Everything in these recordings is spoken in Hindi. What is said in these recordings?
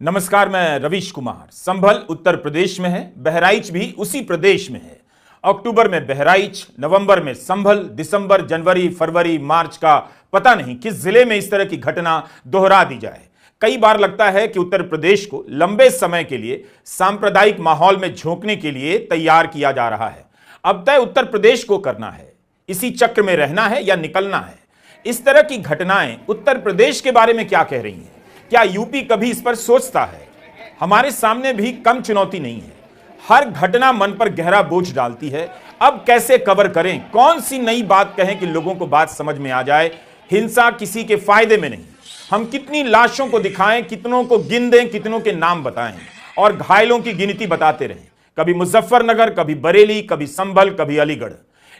नमस्कार, मैं रवीश कुमार। संभल उत्तर प्रदेश में है, बहराइच भी उसी प्रदेश में है। अक्टूबर में बहराइच, नवंबर में संभल, दिसंबर, जनवरी, फरवरी, मार्च का पता नहीं किस जिले में इस तरह की घटना दोहरा दी जाए। कई बार लगता है कि उत्तर प्रदेश को लंबे समय के लिए सांप्रदायिक माहौल में झोंकने के लिए तैयार किया जा रहा है। अब तय उत्तर प्रदेश को करना है, इसी चक्र में रहना है या निकलना है। इस तरह की घटनाएं उत्तर प्रदेश के बारे में क्या कह रही हैं? क्या यूपी कभी इस पर सोचता है? हमारे सामने भी कम चुनौती नहीं है। हर घटना मन पर गहरा बोझ डालती है। अब कैसे कवर करें, कौन सी नई बात कहें कि लोगों को बात समझ में आ जाए। हिंसा किसी के फायदे में नहीं। हम कितनी लाशों को दिखाएं, कितनों को गिन दें, कितनों के नाम बताएं और घायलों की गिनती बताते रहें। कभी मुजफ्फरनगर, कभी बरेली, कभी संभल, कभी अलीगढ़।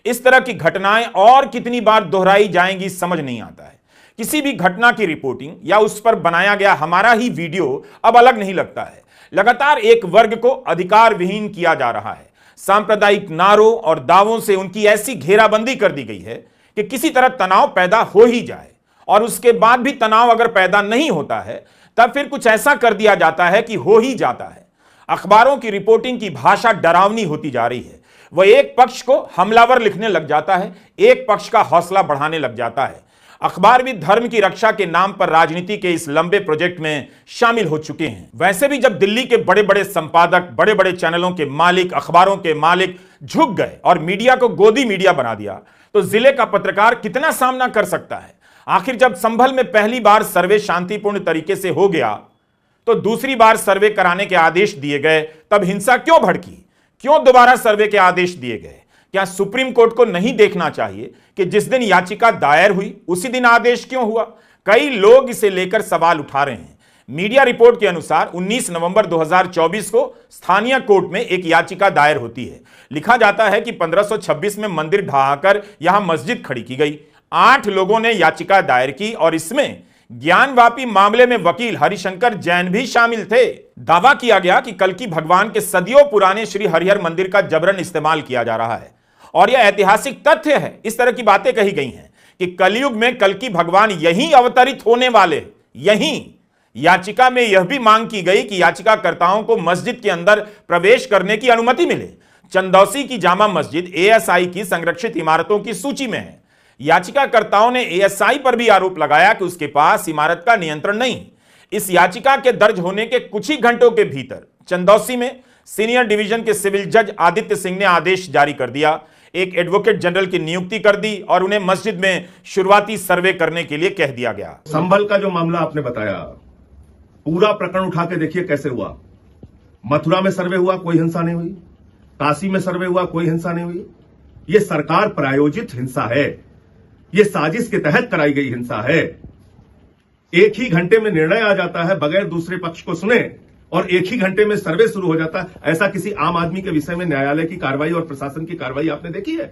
इस तरह की घटनाएं और कितनी बार दोहराई जाएंगी समझ नहीं आता है। किसी भी घटना की रिपोर्टिंग या उस पर बनाया गया हमारा ही वीडियो अब अलग नहीं लगता है। लगातार एक वर्ग को अधिकार विहीन किया जा रहा है। सांप्रदायिक नारों और दावों से उनकी ऐसी घेराबंदी कर दी गई है कि किसी तरह तनाव पैदा हो ही जाए, और उसके बाद भी तनाव अगर पैदा नहीं होता है तब फिर कुछ ऐसा कर दिया जाता है कि हो ही जाता है। अखबारों की रिपोर्टिंग की भाषा डरावनी होती जा रही है। वह एक पक्ष को हमलावर लिखने लग जाता है, एक पक्ष का हौसला बढ़ाने लग जाता है। अखबार भी धर्म की रक्षा के नाम पर राजनीति के इस लंबे प्रोजेक्ट में शामिल हो चुके हैं। वैसे भी जब दिल्ली के बड़े बड़े संपादक, बड़े बड़े चैनलों के मालिक, अखबारों के मालिक झुक गए और मीडिया को गोदी मीडिया बना दिया, तो जिले का पत्रकार कितना सामना कर सकता है? आखिर जब संभल में पहली बार सर्वे शांतिपूर्ण तरीके से हो गया तो दूसरी बार सर्वे कराने के आदेश दिए गए, तब हिंसा क्यों भड़की? क्यों दोबारा सर्वे के आदेश दिए गए? क्या सुप्रीम कोर्ट को नहीं देखना चाहिए कि जिस दिन याचिका दायर हुई उसी दिन आदेश क्यों हुआ? कई लोग इसे लेकर सवाल उठा रहे हैं। मीडिया रिपोर्ट के अनुसार 19 नवंबर 2024 को स्थानीय कोर्ट में एक याचिका दायर होती है। लिखा जाता है कि 1526 में मंदिर ढहाकर यहां मस्जिद खड़ी की गई। 8 लोगों ने याचिका दायर की और इसमें ज्ञानवापी मामले में वकील हरिशंकर जैन भी शामिल थे। दावा किया गया कि कल्कि भगवान के सदियों पुराने श्री हरिहर मंदिर का जबरन इस्तेमाल किया जा रहा है और यह ऐतिहासिक तथ्य है। इस तरह की बातें कही गई हैं कि कलयुग में कल्कि भगवान यहीं अवतरित होने वाले, यहीं। याचिका में यह भी मांग की गई कि याचिकाकर्ताओं को मस्जिद के अंदर प्रवेश करने की अनुमति मिले। चंदौसी की जामा मस्जिद एएसआई की संरक्षित इमारतों की सूची में है। याचिकाकर्ताओं ने एएसआई पर भी आरोप लगाया कि उसके पास इमारत का नियंत्रण नहीं। इस याचिका के दर्ज होने के कुछ ही घंटों के भीतर चंदौसी में सीनियर डिवीजन के सिविल जज आदित्य सिंह ने आदेश जारी कर दिया, एक एडवोकेट जनरल की नियुक्ति कर दी और उन्हें मस्जिद में शुरुआती सर्वे करने के लिए कह दिया गया। संभल का जो मामला आपने बताया, पूरा प्रकरण उठा के देखिए कैसे हुआ। मथुरा में सर्वे हुआ, कोई हिंसा नहीं हुई। काशी में सर्वे हुआ, कोई हिंसा नहीं हुई। यह सरकार प्रायोजित हिंसा है, यह साजिश के तहत कराई गई हिंसा है। एक ही घंटे में निर्णय आ जाता है बगैर दूसरे पक्ष को सुने, और एक ही घंटे में सर्वे शुरू हो जाता है। ऐसा किसी आम आदमी के विषय में न्यायालय की कार्रवाई और प्रशासन की कार्रवाई आपने देखी है?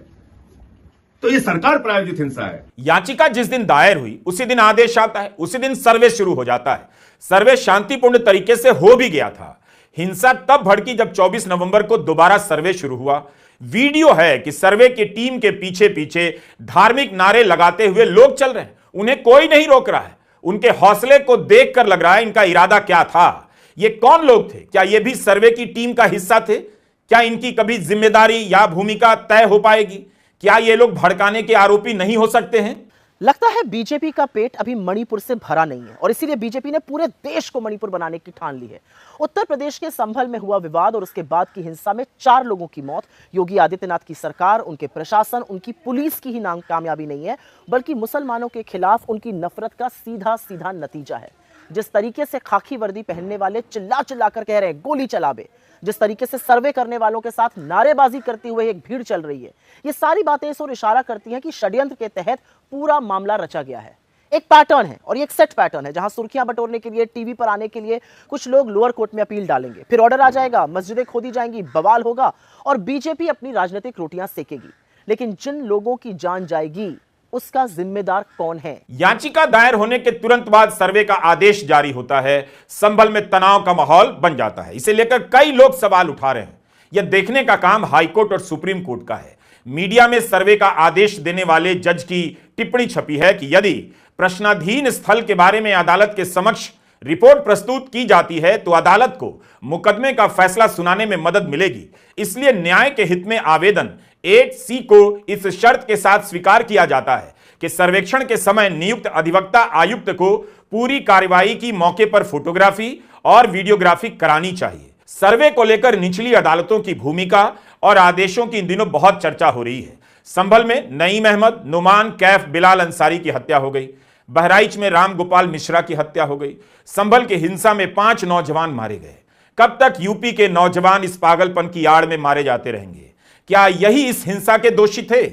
तो यह सरकार प्रायोजित हिंसा है। याचिका जिस दिन दायर हुई उसी दिन आदेश आता है, उसी दिन सर्वे शुरू हो जाता है। सर्वे शांतिपूर्ण तरीके से हो भी गया था। हिंसा तब भड़की जब 24 नवंबर को दोबारा सर्वे शुरू हुआ। वीडियो है कि सर्वे की टीम के पीछे पीछे धार्मिक नारे लगाते हुए लोग चल रहे हैं, उन्हें कोई नहीं रोक रहा है। उनके हौसले को देखकर लग रहा है इनका इरादा क्या था। ये कौन लोग थे? क्या ये भी सर्वे की टीम का हिस्सा थे? क्या इनकी कभी जिम्मेदारी या भूमिका तय हो पाएगी? क्या ये लोग भड़काने के आरोपी नहीं हो सकते हैं? लगता है बीजेपी का पेट अभी मणिपुर से भरा नहीं है और इसीलिए बीजेपी ने पूरे देश को मणिपुर बनाने की ठान ली है। उत्तर प्रदेश के संभल में हुआ विवाद और उसके बाद की हिंसा में 4 लोगों की मौत योगी आदित्यनाथ की सरकार, उनके प्रशासन, उनकी पुलिस की ही कामयाबी नहीं है, बल्कि मुसलमानों के खिलाफ उनकी नफरत का सीधा सीधा नतीजा है। जिस तरीके से खाकी वर्दी पहनने वाले चिल्ला चिल्ला कर कह रहे हैं गोली चला बे, जिस तरीके से सर्वे करने वालों के साथ नारेबाजी करते हुए एक भीड़ चल रही है, ये सारी बातें इस ओर इशारा करती हैं कि षड्यंत्र के तहत पूरा मामला रचा गया है। एक पैटर्न है और ये एक सेट पैटर्न है, जहां सुर्खियां बटोरने के लिए, टीवी पर आने के लिए कुछ लोग लोअर कोर्ट में अपील डालेंगे, फिर ऑर्डर आ जाएगा, मस्जिदें खोदी जाएंगी, बवाल होगा और बीजेपी अपनी राजनीतिक रोटियां सेकेगी। लेकिन जिन लोगों की जान जाएगी उसका जिम्मेदार कौन है? याचिका दायर होने के तुरंत बाद सर्वे का आदेश जारी होता है। संभल में तनाव का माहौल बन जाता है। इसे लेकर कई लोग सवाल उठा रहे हैं। यह देखने का काम हाईकोर्ट और सुप्रीम कोर्ट का है। मीडिया में सर्वे का आदेश देने वाले जज की टिप्पणी छपी है कि यदि प्रश्नाधीन स्थल के बारे में अदालत के समक्ष रिपोर्ट प्रस्तुत की जाती है तो अदालत को मुकदमे का फैसला सुनाने में मदद मिलेगी। इसलिए न्याय के हित में आवेदन 8C को इस शर्त के साथ स्वीकार किया जाता है कि सर्वेक्षण के समय नियुक्त अधिवक्ता आयुक्त को पूरी कार्यवाही की मौके पर फोटोग्राफी और वीडियोग्राफी करानी चाहिए। सर्वे को लेकर निचली अदालतों की भूमिका और आदेशों की इन दिनों बहुत चर्चा हो रही है। संभल में नईम अहमद, नुमान, कैफ, बिलाल अंसारी की हत्या हो गई। बहराइच में राम गोपाल मिश्रा की हत्या हो गई। संभल के हिंसा में 5 नौजवान मारे गए। कब तक यूपी के नौजवान इस पागलपन की आड़ में मारे जाते रहेंगे? क्या यही इस हिंसा के दोषी थे?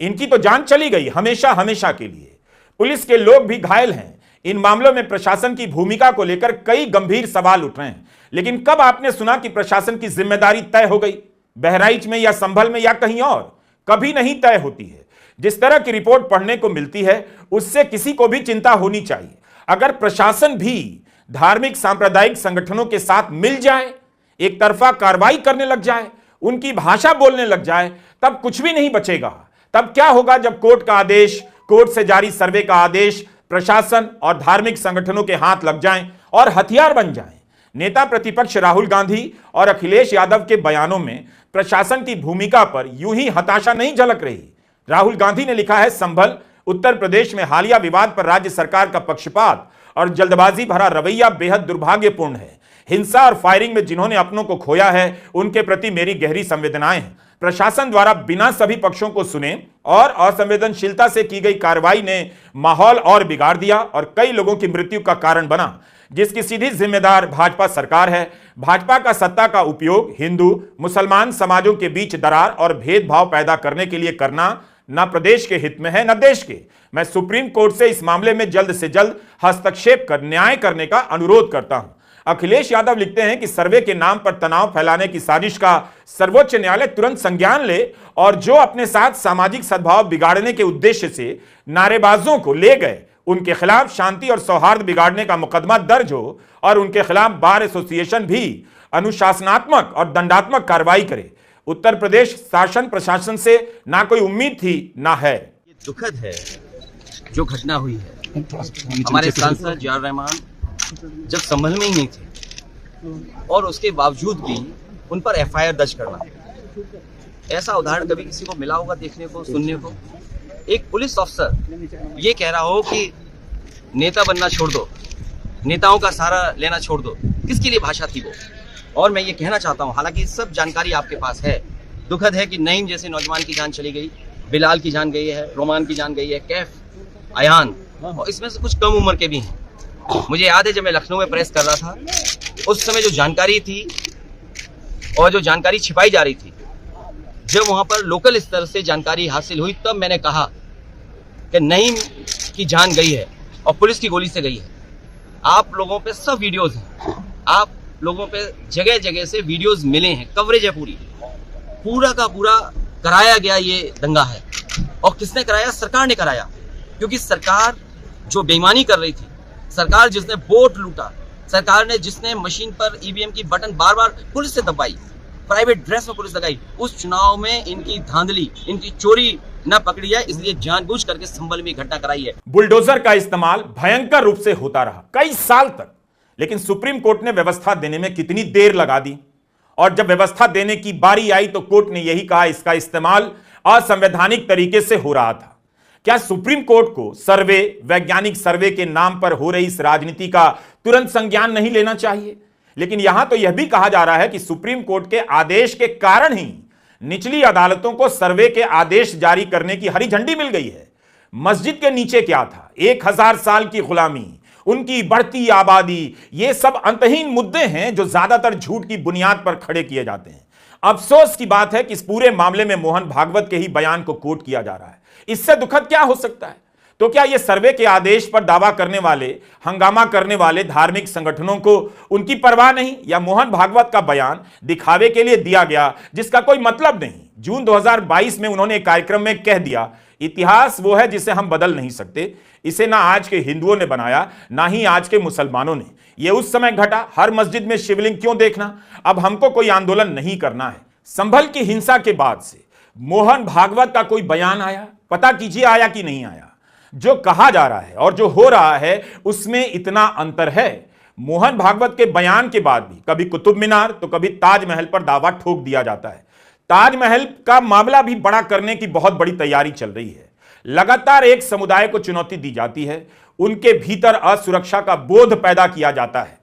इनकी तो जान चली गई हमेशा हमेशा के लिए। पुलिस के लोग भी घायल हैं। इन मामलों में प्रशासन की भूमिका को लेकर कई गंभीर सवाल उठ रहे हैं। लेकिन कब आपने सुना कि प्रशासन की जिम्मेदारी तय हो गई? बहराइच में या संभल में या कहीं और? कभी नहीं तय होती है। जिस तरह की रिपोर्ट पढ़ने को मिलती है उससे किसी को भी चिंता होनी चाहिए। अगर प्रशासन भी धार्मिक सांप्रदायिक संगठनों के साथ मिल जाए, एक तरफा कार्रवाई करने लग जाए, उनकी भाषा बोलने लग जाए, तब कुछ भी नहीं बचेगा। तब क्या होगा जब कोर्ट का आदेश, कोर्ट से जारी सर्वे का आदेश प्रशासन और धार्मिक संगठनों के हाथ लग जाएं और हथियार बन जाएं। नेता प्रतिपक्ष राहुल गांधी और अखिलेश यादव के बयानों में प्रशासन की भूमिका पर यूं ही हताशा नहीं झलक रही। राहुल गांधी ने लिखा है, संभल उत्तर प्रदेश में हालिया विवाद पर राज्य सरकार का पक्षपात और जल्दबाजी भरा रवैया बेहद दुर्भाग्यपूर्ण है। हिंसा और फायरिंग में जिन्होंने अपनों को खोया है उनके प्रति मेरी गहरी संवेदनाएं हैं। प्रशासन द्वारा बिना सभी पक्षों को सुने और असंवेदनशीलता से की गई कार्रवाई ने माहौल और बिगाड़ दिया और कई लोगों की मृत्यु का कारण बना, जिसकी सीधी जिम्मेदार भाजपा सरकार है। भाजपा का सत्ता का उपयोग हिंदू मुसलमान समाजों के बीच दरार और भेदभाव पैदा करने के लिए करना न प्रदेश के हित में है न देश के। मैं सुप्रीम कोर्ट से इस मामले में जल्द से जल्द हस्तक्षेप कर न्याय करने का अनुरोध करता हूं। अखिलेश यादव लिखते हैं कि सर्वे के नाम पर तनाव फैलाने की साजिश का सर्वोच्च न्यायालय तुरंत संज्ञान ले और जो अपने साथ सामाजिक सद्भाव बिगाड़ने के उद्देश्य से नारेबाजों को ले गए उनके खिलाफ शांति और सौहार्द बिगाड़ने का मुकदमा दर्ज हो और उनके खिलाफ बार एसोसिएशन भी अनुशासनात्मक और दंडात्मक कार्रवाई करे। उत्तर प्रदेश शासन प्रशासन से ना कोई उम्मीद थी ना है। ये दुखद है जो घटना हुई है। हमारे सांसद जियाउर रहमान जब संभल में ही नहीं थे और उसके बावजूद भी उन पर एफआईआर दर्ज करना, ऐसा उदाहरण कभी किसी को मिला होगा देखने को सुनने को? एक पुलिस अफसर ये कह रहा हो कि नेता बनना छोड़ दो, नेताओं का सहारा लेना छोड़ दो, किसके लिए भाषा थी वो? और मैं ये कहना चाहता हूँ, हालांकि सब जानकारी आपके पास है, दुखद है कि नईम जैसे नौजवान की जान चली गई, बिलाल की जान गई है, रोमान की जान गई है, कैफ, अयान, और इसमें से कुछ कम उम्र के भी हैं। मुझे याद है जब मैं लखनऊ में प्रेस कर रहा था उस समय जो जानकारी थी और जो जानकारी छिपाई जा रही थी, जब वहां पर लोकल स्तर से जानकारी हासिल हुई तब मैंने कहा कि नईम की जान गई है और पुलिस की गोली से गई है। आप लोगों पे सब वीडियोस हैं, आप लोगों पे जगह जगह से वीडियोस मिले हैं, कवरेज है पूरा का पूरा कराया गया ये दंगा है। और किसने कराया? सरकार ने कराया, क्योंकि सरकार जो बेईमानी कर रही थी, सरकार जिसने वोट लूटा, सरकार ने जिसने मशीन पर ईवीएम की बटन बार बार पुलिस से दबाई, प्राइवेट ड्रेस में पुलिस लगाई, उस चुनाव में इनकी धांधली, इनकी चोरी न पकड़ी है, इसलिए जानबूझ करके संभल में घटना कराई है। बुलडोजर का इस्तेमाल भयंकर रूप से होता रहा कई साल तक, लेकिन सुप्रीम कोर्ट ने व्यवस्था देने में कितनी देर लगा दी और जब व्यवस्था देने की बारी आई तो कोर्ट ने यही कहा इसका इस्तेमाल असंवैधानिक तरीके से हो रहा था। क्या सुप्रीम कोर्ट को सर्वे, वैज्ञानिक सर्वे के नाम पर हो रही इस राजनीति का तुरंत संज्ञान नहीं लेना चाहिए? लेकिन यहां तो यह भी कहा जा रहा है कि सुप्रीम कोर्ट के आदेश के कारण ही निचली अदालतों को सर्वे के आदेश जारी करने की हरी झंडी मिल गई है। मस्जिद के नीचे क्या था? 1000 साल की गुलामी, उनकी बढ़ती आबादी, ये सब अंतहीन मुद्दे हैं जो ज्यादातर झूठ की बुनियाद पर खड़े किए जाते हैं। अफसोस की बात है कि इस पूरे मामले में मोहन भागवत के ही बयान को कोट किया जा रहा है। इससे दुखद क्या हो सकता है? तो क्या यह सर्वे के आदेश पर दावा करने वाले, हंगामा करने वाले धार्मिक संगठनों को उनकी परवाह नहीं, या मोहन भागवत का बयान दिखावे के लिए दिया गया जिसका कोई मतलब नहीं? जून 2022 में उन्होंने एक कार्यक्रम में कह दिया, इतिहास वो है जिसे हम बदल नहीं सकते, इसे ना आज के हिंदुओं ने बनाया ना ही आज के मुसलमानों ने। यह उस समय घटा, हर मस्जिद में शिवलिंग क्यों देखना? अब हमको कोई आंदोलन नहीं करना है। संभल की हिंसा के बाद से मोहन भागवत का कोई बयान आया? पता कीजिए आया कि नहीं आया। जो कहा जा रहा है और जो हो रहा है उसमें इतना अंतर है। मोहन भागवत के बयान के बाद भी कभी कुतुब मीनार तो कभी ताजमहल पर दावा ठोक दिया जाता है। ताजमहल का मामला भी बड़ा करने की बहुत बड़ी तैयारी चल रही है। लगातार एक समुदाय को चुनौती दी जाती है, उनके भीतर असुरक्षा का बोध पैदा किया जाता है।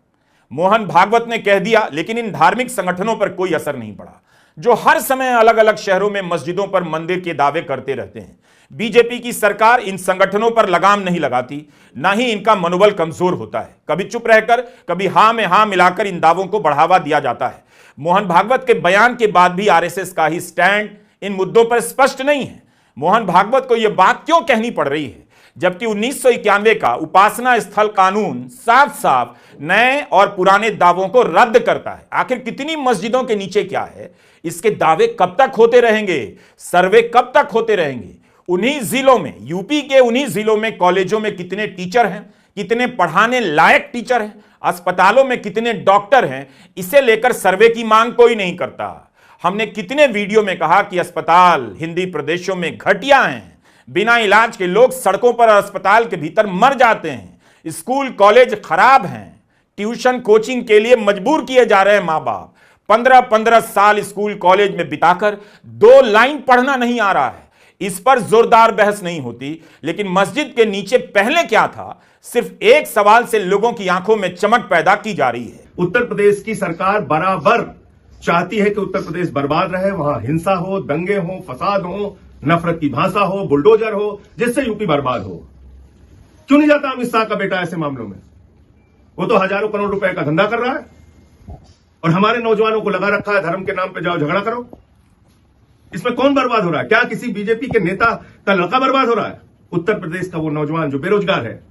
मोहन भागवत ने कह दिया, लेकिन इन धार्मिक संगठनों पर कोई असर नहीं पड़ा, जो हर समय अलग अलग शहरों में मस्जिदों पर मंदिर के दावे करते रहते हैं। बीजेपी की सरकार इन संगठनों पर लगाम नहीं लगाती, ना ही इनका मनोबल कमजोर होता है। कभी चुप रहकर, कभी हां में हां मिलाकर इन दावों को बढ़ावा दिया जाता है। मोहन भागवत के बयान के बाद भी आरएसएस का ही स्टैंड इन मुद्दों पर स्पष्ट नहीं है। मोहन भागवत को यह बात क्यों कहनी पड़ रही है, जबकि 1991 का उपासना स्थल कानून साफ साफ नए और पुराने दावों को रद्द करता है। आखिर कितनी मस्जिदों के नीचे क्या है, इसके दावे कब तक होते रहेंगे, सर्वे कब तक होते रहेंगे। उन्हीं जिलों में, यूपी के उन्हीं जिलों में कॉलेजों में कितने टीचर हैं, कितने पढ़ाने लायक टीचर हैं, अस्पतालों में कितने डॉक्टर हैं, इसे लेकर सर्वे की मांग कोई नहीं करता। हमने कितने वीडियो में कहा कि अस्पताल हिंदी प्रदेशों में घटिया हैं, बिना इलाज के लोग सड़कों पर और अस्पताल के भीतर मर जाते हैं, स्कूल कॉलेज खराब हैं, ट्यूशन कोचिंग के लिए मजबूर किए जा रहे हैं मां बाप। 15-15 साल स्कूल कॉलेज में बिताकर 2 लाइन पढ़ना नहीं आ रहा है। इस पर जोरदार बहस नहीं होती, लेकिन मस्जिद के नीचे पहले क्या था, सिर्फ एक सवाल से लोगों की आंखों में चमक पैदा की जा रही है। उत्तर प्रदेश की सरकार बराबर चाहती है कि उत्तर प्रदेश बर्बाद रहे, वहां हिंसा हो, दंगे हो, फसाद हो, नफरत की भाषा हो, बुलडोजर हो, जिससे यूपी बर्बाद हो। क्यों नहीं जाता अमित शाह का बेटा ऐसे मामलों में? वो तो हजारों करोड़ रुपए का धंधा कर रहा है और हमारे नौजवानों को लगा रखा है धर्म के नाम पे जाओ झगड़ा करो। इसमें कौन बर्बाद हो रहा है? क्या किसी बीजेपी के नेता का लड़का बर्बाद हो रहा है? उत्तर प्रदेश का वो नौजवान जो बेरोजगार है,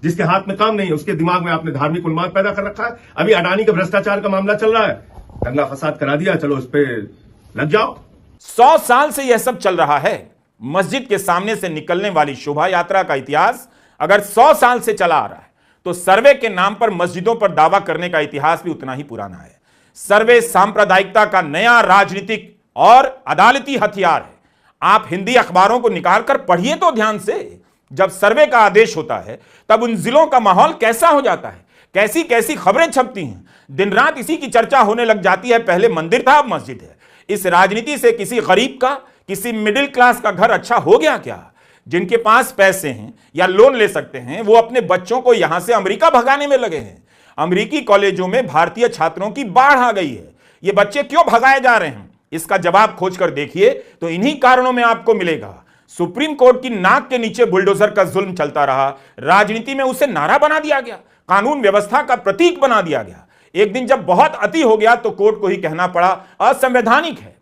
जिसके हाथ में काम नहीं है, उसके दिमाग में आपने धार्मिक उन्माद पैदा कर रखा है। अभी अडानी का भ्रष्टाचार का मामला चल रहा है, दंगा फसाद करा दिया, चलो उस पर लग जाओ। 100 साल से यह सब चल रहा है। मस्जिद के सामने से निकलने वाली शोभा यात्रा का इतिहास अगर 100 साल से चला आ रहा है, तो सर्वे के नाम पर मस्जिदों पर दावा करने का इतिहास भी उतना ही पुराना है। सर्वे सांप्रदायिकता का नया राजनीतिक और अदालती हथियार है। आप हिंदी अखबारों को निकालकर पढ़िए तो ध्यान से। जब सर्वे का आदेश होता है, तब उन जिलों का माहौल कैसा हो जाता है, कैसी कैसी खबरें छपती हैं। दिन रात इसी की चर्चा होने लग जाती है, पहले मंदिर था अब मस्जिद है। इस राजनीति से किसी गरीब का, किसी मिडिल क्लास का घर अच्छा हो गया क्या? जिनके पास पैसे हैं या लोन ले सकते हैं, वो अपने बच्चों को यहां से अमेरिका भगाने में लगे हैं। अमेरिकी कॉलेजों में भारतीय छात्रों की बाढ़ आ गई है। ये बच्चे क्यों भगाए जा रहे हैं, इसका जवाब खोजकर देखिए तो इन्हीं कारणों में आपको मिलेगा। सुप्रीम कोर्ट की नाक के नीचे बुलडोजर का जुल्म चलता रहा, राजनीति में उसे नारा बना दिया गया, कानून व्यवस्था का प्रतीक बना दिया गया। एक दिन जब बहुत अति हो गया तो कोर्ट को ही कहना पड़ा असंवैधानिक है।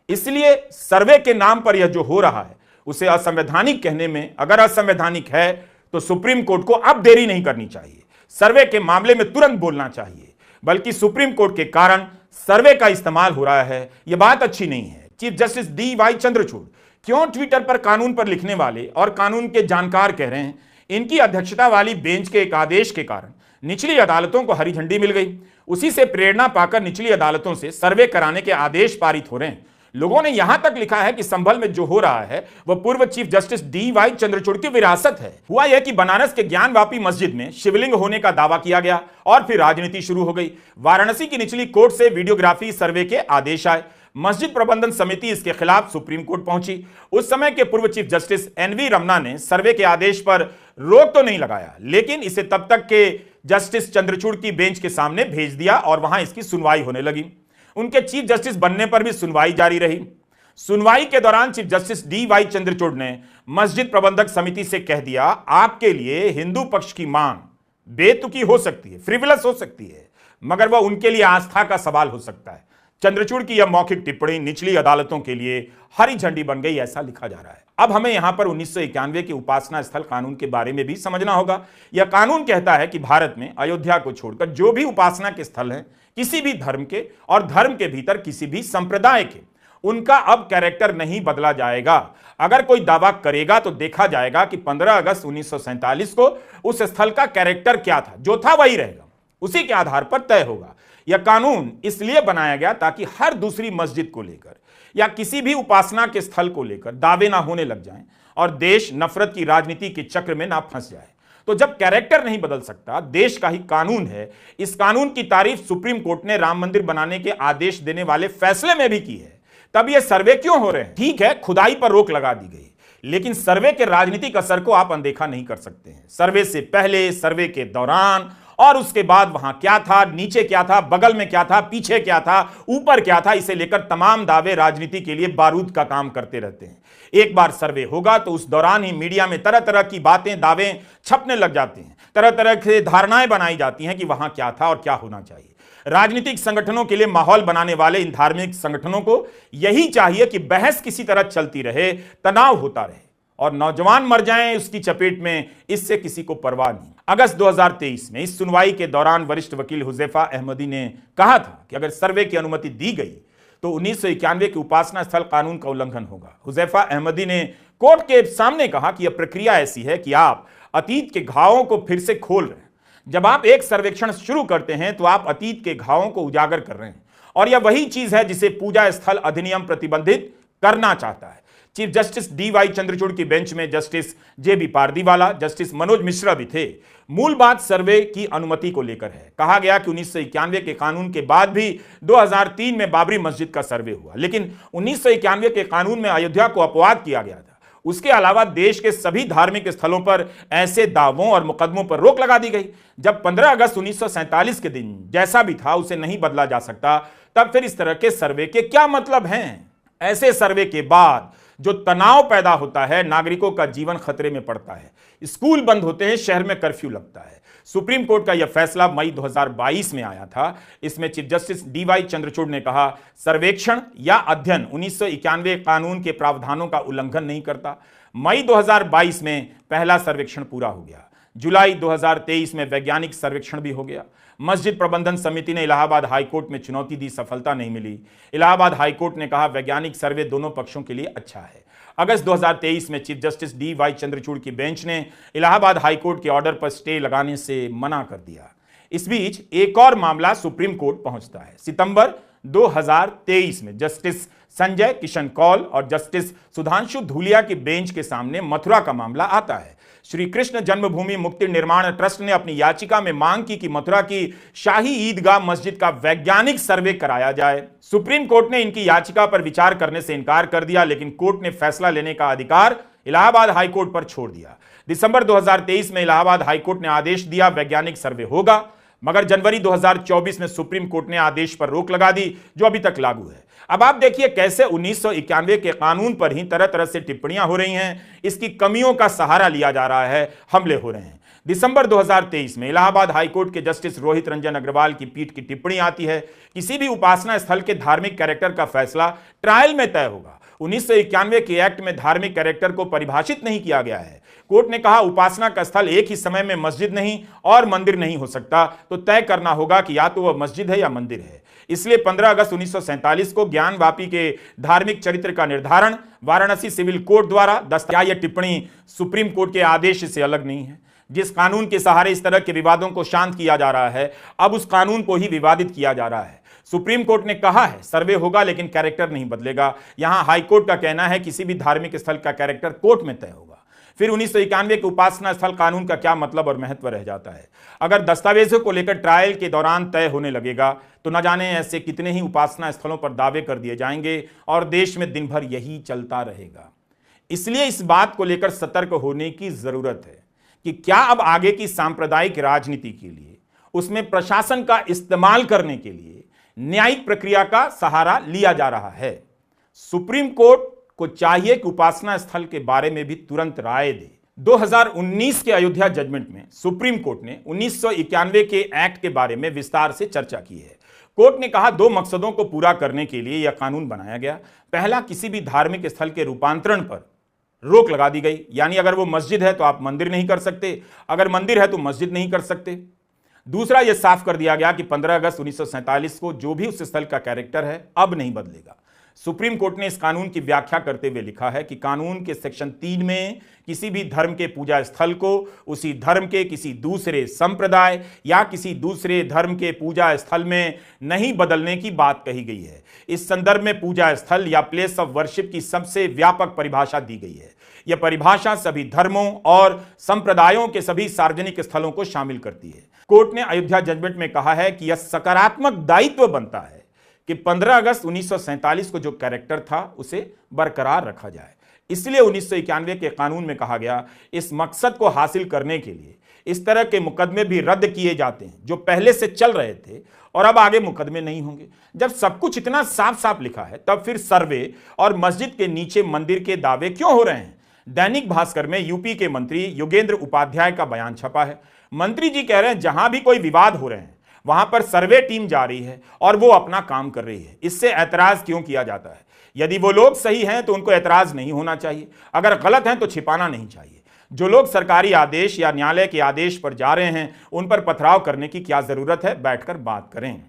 इसलिए सर्वे के नाम पर यह जो हो रहा है, उसे असंवैधानिक कहने में अगर असंवैधानिक है तो सुप्रीम कोर्ट को अब देरी नहीं करनी चाहिए। सर्वे के मामले में तुरंत बोलना चाहिए, बल्कि सुप्रीम कोर्ट के कारण सर्वे का इस्तेमाल हो रहा है, यह बात अच्छी नहीं है। चीफ जस्टिस DY चंद्रचूड़ क्यों ट्विटर पर कानून पर लिखने वाले और कानून के जानकार कह रहे हैं, इनकी अध्यक्षता वाली बेंच के एक आदेश के कारण निचली अदालतों को हरी झंडी मिल गई। उसी से प्रेरणा पाकर निचली अदालतों से सर्वे कराने के आदेश पारित हो रहे हैं। लोगों ने यहां तक लिखा है कि संभल में जो हो रहा है वह पूर्व चीफ जस्टिस DY चंद्रचूड़ की विरासत है। हुआ यह कि बनारस के ज्ञानवापी मस्जिद में शिवलिंग होने का दावा किया गया और फिर राजनीति शुरू हो गई। वाराणसी की निचली कोर्ट से वीडियोग्राफी सर्वे के आदेश आए। मस्जिद प्रबंधन समिति इसके खिलाफ सुप्रीम कोर्ट पहुंची। उस समय के पूर्व चीफ जस्टिस NV रमना ने सर्वे के आदेश पर रोक तो नहीं लगाया, लेकिन इसे तब तक के जस्टिस चंद्रचूड़ की बेंच के सामने भेज दिया और वहां इसकी सुनवाई होने लगी। उनके चीफ जस्टिस बनने पर भी सुनवाई जारी रही। सुनवाई के दौरान चीफ जस्टिस DY चंद्रचूड़ ने मस्जिद प्रबंधक समिति से कह दिया, आपके लिए हिंदू पक्ष की मांग बेतुकी हो सकती है, फ्रिवलस हो सकती है, मगर वह उनके लिए आस्था का सवाल हो सकता है। चंद्रचूड़ की यह मौखिक टिप्पणी निचली अदालतों के लिए हरी झंडी बन गई, ऐसा लिखा जा रहा है। अब हमें यहां पर 1991 के उपासना स्थल कानून के बारे में भी समझना होगा। यह कानून कहता है कि भारत में अयोध्या को छोड़कर जो भी उपासना के स्थल हैं, किसी भी धर्म के और धर्म के भीतर किसी भी संप्रदाय के, उनका अब कैरेक्टर नहीं बदला जाएगा। अगर कोई दावा करेगा तो देखा जाएगा कि 15 अगस्त 1947 को उस स्थल का कैरेक्टर क्या था, जो था वही रहेगा, उसी के आधार पर तय होगा। यह कानून इसलिए बनाया गया ताकि हर दूसरी मस्जिद को लेकर या किसी भी उपासना के स्थल को लेकर दावे ना होने लग जाएं और देश नफरत की राजनीति के चक्र में ना फंस जाए। तो जब कैरेक्टर नहीं बदल सकता, देश का ही कानून है, इस कानून की तारीफ सुप्रीम कोर्ट ने राम मंदिर बनाने के आदेश देने वाले फैसले में भी की है, तब ये सर्वे क्यों हो रहे हैं? ठीक है, खुदाई पर रोक लगा दी गई, लेकिन सर्वे के राजनीतिक असर को आप अनदेखा नहीं कर सकते हैं। सर्वे से पहले, सर्वे के दौरान और उसके बाद वहां क्या था, नीचे क्या था, बगल में क्या था, पीछे क्या था, ऊपर क्या था, इसे लेकर तमाम दावे राजनीति के लिए बारूद का काम करते रहते हैं। एक बार सर्वे होगा तो उस दौरान ही मीडिया में तरह तरह की बातें, दावे छपने लग जाते हैं, तरह तरह की धारणाएं बनाई जाती हैं कि वहां क्या था और क्या होना चाहिए। राजनीतिक संगठनों के लिए माहौल बनाने वाले इन धार्मिक संगठनों को यही चाहिए कि बहस किसी तरह चलती रहे, तनाव होता रहे और नौजवान मर जाएं उसकी चपेट में, इससे किसी को परवाह नहीं। अगस्त 2023 में इस सुनवाई के दौरान वरिष्ठ वकील हुजैफा अहमदी ने कहा था कि अगर सर्वे की अनुमति दी गई तो 1991 के उपासना स्थल कानून का उल्लंघन होगा। हुजैफा अहमदी ने कोर्ट के सामने कहा कि यह प्रक्रिया ऐसी है कि आप अतीत के घावों को फिर से खोल रहे हैं। जब आप एक सर्वेक्षण शुरू करते हैं तो आप अतीत के घावों को उजागर कर रहे हैं और यह वही चीज है जिसे पूजा स्थल अधिनियम प्रतिबंधित करना चाहता है। चीफ जस्टिस DY चंद्रचूड़ की बेंच में justice JB Pardiwala, justice Manoj Mishra भी थे। मूल बात सर्वे की अनुमति को लेकर है। कहा गया कि 1991 के कानून के बाद भी 2003 में बाबरी मस्जिद का सर्वे हुआ, लेकिन 1991 के कानून में अयोध्या को अपवाद किया गया था। उसके अलावा देश के सभी धार्मिक स्थलों पर ऐसे दावों और मुकदमों पर रोक लगा दी गई। जब 15 अगस्त 1947 के दिन जैसा भी था उसे नहीं बदला जा सकता, तब फिर इस तरह के सर्वे के क्या मतलब हैं? ऐसे सर्वे के बाद जो तनाव पैदा होता है, नागरिकों का जीवन खतरे में पड़ता है, स्कूल बंद होते हैं, शहर में कर्फ्यू लगता है। सुप्रीम कोर्ट का यह फैसला मई 2022 में आया था। इसमें चीफ जस्टिस DY चंद्रचूड़ ने कहा, सर्वेक्षण या अध्ययन 1991 कानून के प्रावधानों का उल्लंघन नहीं करता। मई 2022 में पहला सर्वेक्षण पूरा हो गया। जुलाई 2023 में वैज्ञानिक सर्वेक्षण भी हो गया। मस्जिद प्रबंधन समिति ने इलाहाबाद हाईकोर्ट में चुनौती दी, सफलता नहीं मिली। इलाहाबाद हाईकोर्ट ने कहा वैज्ञानिक सर्वे दोनों पक्षों के लिए अच्छा है। अगस्त 2023 में चीफ जस्टिस DY चंद्रचूड़ की बेंच ने इलाहाबाद हाईकोर्ट के ऑर्डर पर स्टे लगाने से मना कर दिया। इस बीच एक और मामला सुप्रीम कोर्ट पहुंचता है। सितंबर 2023 में जस्टिस संजय किशन कौल और जस्टिस सुधांशु धूलिया की बेंच के सामने मथुरा का मामला आता है। श्री कृष्ण जन्मभूमि मुक्ति निर्माण ट्रस्ट ने अपनी याचिका में मांग की कि मथुरा की शाही ईदगाह मस्जिद का वैज्ञानिक सर्वे कराया जाए। सुप्रीम कोर्ट ने इनकी याचिका पर विचार करने से इनकार कर दिया, लेकिन कोर्ट ने फैसला लेने का अधिकार इलाहाबाद हाईकोर्ट पर छोड़ दिया। दिसंबर 2023 में इलाहाबाद हाईकोर्ट ने आदेश दिया वैज्ञानिक सर्वे होगा, मगर जनवरी 2024 में सुप्रीम कोर्ट ने आदेश पर रोक लगा दी, जो अभी तक लागू है। अब आप देखिए कैसे 1991 के कानून पर ही तरह तरह से टिप्पणियां हो रही हैं, इसकी कमियों का सहारा लिया जा रहा है, हमले हो रहे हैं। दिसंबर 2023 में इलाहाबाद हाईकोर्ट के जस्टिस रोहित रंजन अग्रवाल की पीठ की टिप्पणी आती है, किसी भी उपासना स्थल के धार्मिक कैरेक्टर का फैसला ट्रायल में तय होगा। 1991 के एक्ट में धार्मिक कैरेक्टर को परिभाषित नहीं किया गया है। कोर्ट ने कहा उपासना का स्थल एक ही समय में मस्जिद नहीं और मंदिर नहीं हो सकता, तो तय करना होगा कि या तो वह मस्जिद है या मंदिर है। इसलिए 15 अगस्त 1947 को ज्ञानवापी के धार्मिक चरित्र का निर्धारण वाराणसी सिविल कोर्ट द्वारा दस्तावेज। क्या यह टिप्पणी सुप्रीम कोर्ट के आदेश से अलग नहीं है? जिस कानून के सहारे इस तरह के विवादों को शांत किया जा रहा है, अब उस कानून को ही विवादित किया जा रहा है। सुप्रीम कोर्ट ने कहा है सर्वे होगा लेकिन कैरेक्टर नहीं बदलेगा। यहां हाईकोर्ट का कहना है किसी भी धार्मिक स्थल का कैरेक्टर कोर्ट में तय होगा। फिर 1991 के उपासना स्थल कानून का क्या मतलब और महत्व रह जाता है? अगर दस्तावेजों को लेकर ट्रायल के दौरान तय होने लगेगा तो न जाने ऐसे कितने ही उपासना स्थलों पर दावे कर दिए जाएंगे और देश में दिन भर यही चलता रहेगा। इसलिए इस बात को लेकर सतर्क होने की जरूरत है कि क्या अब आगे की सांप्रदायिक राजनीति के लिए, उसमें प्रशासन का इस्तेमाल करने के लिए न्यायिक प्रक्रिया का सहारा लिया जा रहा है। सुप्रीम कोर्ट को चाहिए कि उपासना स्थल के बारे में भी तुरंत राय दे। 2019 के अयोध्या जजमेंट में सुप्रीम कोर्ट ने 1991 के एक्ट के बारे में विस्तार से चर्चा की है। कोर्ट ने कहा दो मकसदों को पूरा करने के लिए यह कानून बनाया गया। पहला, किसी भी धार्मिक स्थल के रूपांतरण पर रोक लगा दी गई, यानी अगर वो मस्जिद है तो आप मंदिर नहीं कर सकते, अगर मंदिर है तो मस्जिद नहीं कर सकते। दूसरा, यह साफ कर दिया गया कि 15 अगस्त 1947 को जो भी उस स्थल का कैरेक्टर है अब नहीं बदलेगा। सुप्रीम कोर्ट ने इस कानून की व्याख्या करते हुए लिखा है कि कानून के सेक्शन 3 में किसी भी धर्म के पूजा स्थल को उसी धर्म के किसी दूसरे संप्रदाय या किसी दूसरे धर्म के पूजा स्थल में नहीं बदलने की बात कही गई है। इस संदर्भ में पूजा स्थल या प्लेस ऑफ वर्शिप की सबसे व्यापक परिभाषा दी गई है। यह परिभाषा सभी धर्मों और संप्रदायों के सभी सार्वजनिक स्थलों को शामिल करती है। कोर्ट ने अयोध्या जजमेंट में कहा है कि यह सकारात्मक दायित्व बनता है कि 15 अगस्त 1947 को जो कैरेक्टर था उसे बरकरार रखा जाए। इसलिए 1991 के कानून में कहा गया, इस मकसद को हासिल करने के लिए इस तरह के मुकदमे भी रद्द किए जाते हैं जो पहले से चल रहे थे और अब आगे मुकदमे नहीं होंगे। जब सब कुछ इतना साफ साफ लिखा है तब फिर सर्वे और मस्जिद के नीचे मंदिर के दावे क्यों हो रहे हैं? दैनिक भास्कर में यूपी के मंत्री योगेंद्र उपाध्याय का बयान छपा है। मंत्री जी कह रहे हैं जहां भी कोई विवाद हो रहे हैं वहां पर सर्वे टीम जा रही है और वो अपना काम कर रही है, इससे ऐतराज क्यों किया जाता है? यदि वो लोग सही हैं तो उनको ऐतराज नहीं होना चाहिए, अगर गलत हैं तो छिपाना नहीं चाहिए। जो लोग सरकारी आदेश या न्यायालय के आदेश पर जा रहे हैं उन पर पथराव करने की क्या जरूरत है? बैठकर बात करें।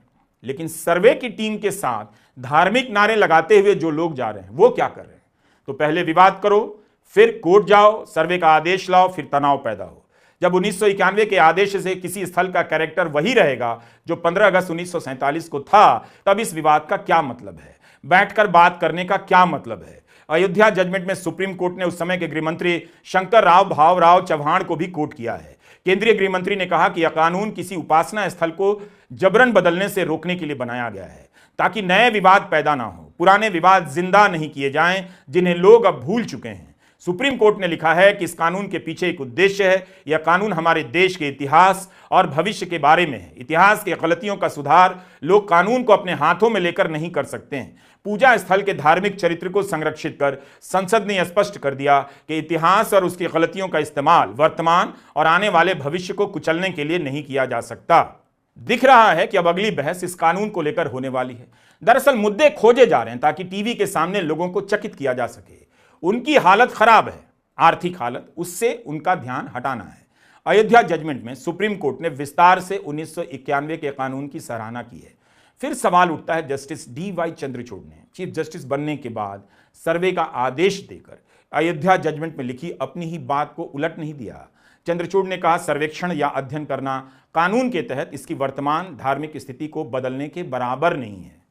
लेकिन सर्वे की टीम के साथ धार्मिक नारे लगाते हुए जो लोग जा रहे हैं वो क्या कर रहे हैं? तो पहले विवाद करो, फिर कोर्ट जाओ, सर्वे का आदेश लाओ, फिर तनाव पैदा हो। जब 1991 के आदेश से किसी स्थल का कैरेक्टर वही रहेगा जो 15 अगस्त 1947 को था, तब इस विवाद का क्या मतलब है? बैठकर बात करने का क्या मतलब है? अयोध्या जजमेंट में सुप्रीम कोर्ट ने उस समय के गृहमंत्री शंकर राव भावराव चौहान को भी कोट किया है। केंद्रीय गृहमंत्री ने कहा कि यह कानून किसी उपासना स्थल को जबरन बदलने से रोकने के लिए बनाया गया है ताकि नए विवाद पैदा ना हो, पुराने विवाद जिंदा नहीं किए जाएं जिन्हें लोग अब भूल चुके हैं। सुप्रीम कोर्ट ने लिखा है कि इस कानून के पीछे एक उद्देश्य है। यह कानून हमारे देश के इतिहास और भविष्य के बारे में है। इतिहास की गलतियों का सुधार लोग कानून को अपने हाथों में लेकर नहीं कर सकते हैं। पूजा स्थल के धार्मिक चरित्र को संरक्षित कर संसद ने स्पष्ट कर दिया कि इतिहास और उसकी गलतियों का इस्तेमाल वर्तमान और आने वाले भविष्य को कुचलने के लिए नहीं किया जा सकता। दिख रहा है कि अब अगली बहस इस कानून को लेकर होने वाली है। दरअसल मुद्दे खोजे जा रहे हैं ताकि टीवी के सामने लोगों को चकित किया जा सके। उनकी हालत खराब है, आर्थिक हालत, उससे उनका ध्यान हटाना है। अयोध्या जजमेंट में सुप्रीम कोर्ट ने विस्तार से 1991 के कानून की सराहना की है। फिर सवाल उठता है, जस्टिस DY चंद्रचूड़ ने चीफ जस्टिस बनने के बाद सर्वे का आदेश देकर अयोध्या जजमेंट में लिखी अपनी ही बात को उलट नहीं दिया। चंद्रचूड़ ने कहा, सर्वेक्षण या अध्ययन करना कानून के तहत इसकी वर्तमान धार्मिक स्थिति को बदलने के बराबर नहीं है।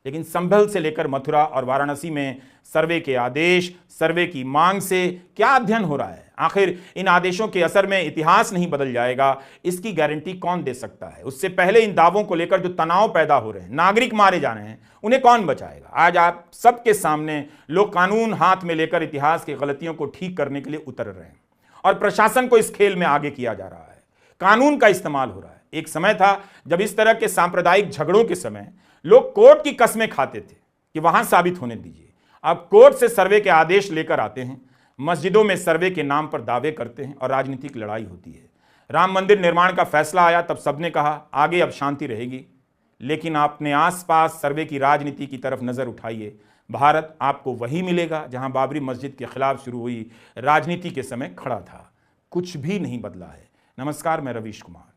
लेकिन संभल से लेकर मथुरा और वाराणसी में सर्वे के आदेश, सर्वे की मांग से क्या अध्ययन हो रहा है? आखिर इन आदेशों के असर में इतिहास नहीं बदल जाएगा, इसकी गारंटी कौन दे सकता है? उससे पहले इन दावों को लेकर जो तनाव पैदा हो रहे हैं, नागरिक मारे जा रहे हैं, उन्हें कौन बचाएगा? आज आप सबके सामने लोग कानून हाथ में लेकर इतिहास की गलतियों को ठीक करने के लिए उतर रहे हैं और प्रशासन को इस खेल में आगे किया जा रहा है। कानून का इस्तेमाल हो रहा है। एक समय था जब इस तरह के सांप्रदायिक झगड़ों के समय लोग कोर्ट की कस्में खाते थे कि वहां साबित होने दीजिए। अब कोर्ट से सर्वे के आदेश लेकर आते हैं, मस्जिदों में सर्वे के नाम पर दावे करते हैं और राजनीतिक लड़ाई होती है। राम मंदिर निर्माण का फैसला आया तब सबने कहा आगे अब शांति रहेगी, लेकिन आपने आसपास सर्वे की राजनीति की तरफ नजर उठाइए, भारत आपको वही मिलेगा जहां बाबरी मस्जिद के खिलाफ शुरू हुई राजनीति के समय खड़ा था। कुछ भी नहीं बदला है। नमस्कार, मैं रवीश कुमार।